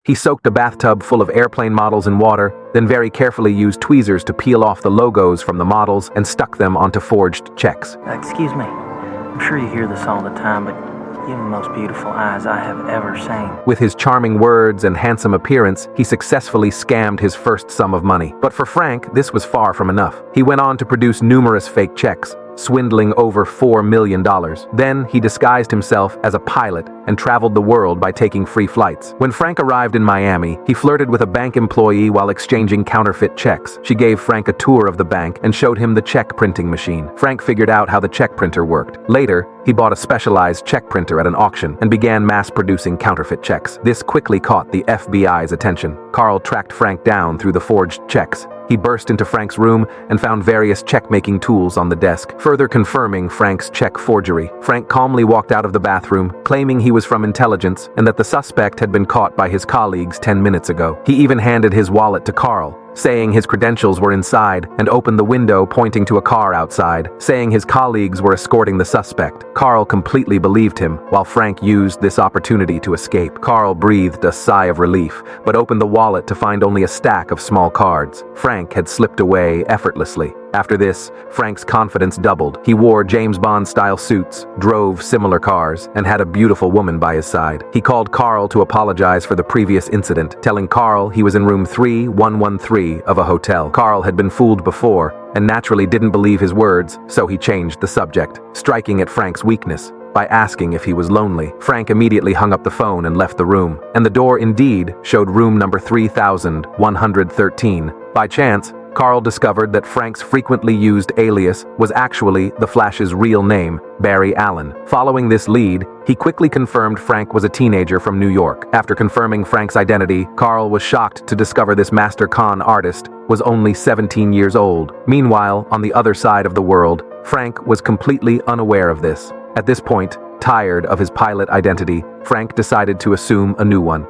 He soaked a bathtub full of airplane models in water, then very carefully used tweezers to peel off the logos from the models and stuck them onto forged checks. Excuse me. I'm sure you hear this all the time, but you have the most beautiful eyes I have ever seen. With his charming words and handsome appearance, he successfully scammed his first sum of money. But for Frank, this was far from enough. He went on to produce numerous fake checks, swindling over $4 million. Then he disguised himself as a pilot and traveled the world by taking free flights. When Frank arrived in Miami, he flirted with a bank employee while exchanging counterfeit checks. She gave Frank a tour of the bank and showed him the check printing machine. Frank figured out how the check printer worked. Later, he bought a specialized check printer at an auction and began mass-producing counterfeit checks. This quickly caught the FBI's attention. Carl tracked Frank down through the forged checks. He burst into Frank's room and found various check-making tools on the desk, further confirming Frank's check forgery. Frank calmly walked out of the bathroom, claiming he was from intelligence and that the suspect had been caught by his colleagues 10 minutes ago. He even handed his wallet to Carl, saying his credentials were inside, and opened the window pointing to a car outside, saying his colleagues were escorting the suspect. Carl completely believed him, while Frank used this opportunity to escape. Carl breathed a sigh of relief, but opened the wallet to find only a stack of small cards. Frank had slipped away effortlessly. After this, Frank's confidence doubled. He wore James Bond-style suits, drove similar cars, and had a beautiful woman by his side. He called Carl to apologize for the previous incident, telling Carl he was in room 3113 of a hotel. Carl had been fooled before, and naturally didn't believe his words, so he changed the subject, striking at Frank's weakness by asking if he was lonely. Frank immediately hung up the phone and left the room, and the door indeed showed room number 3113. By chance, Carl discovered that Frank's frequently used alias was actually the Flash's real name, Barry Allen. Following this lead, he quickly confirmed Frank was a teenager from New York. After confirming Frank's identity, Carl was shocked to discover this master con artist was only 17 years old. Meanwhile, on the other side of the world, Frank was completely unaware of this. At this point, tired of his pilot identity, Frank decided to assume a new one.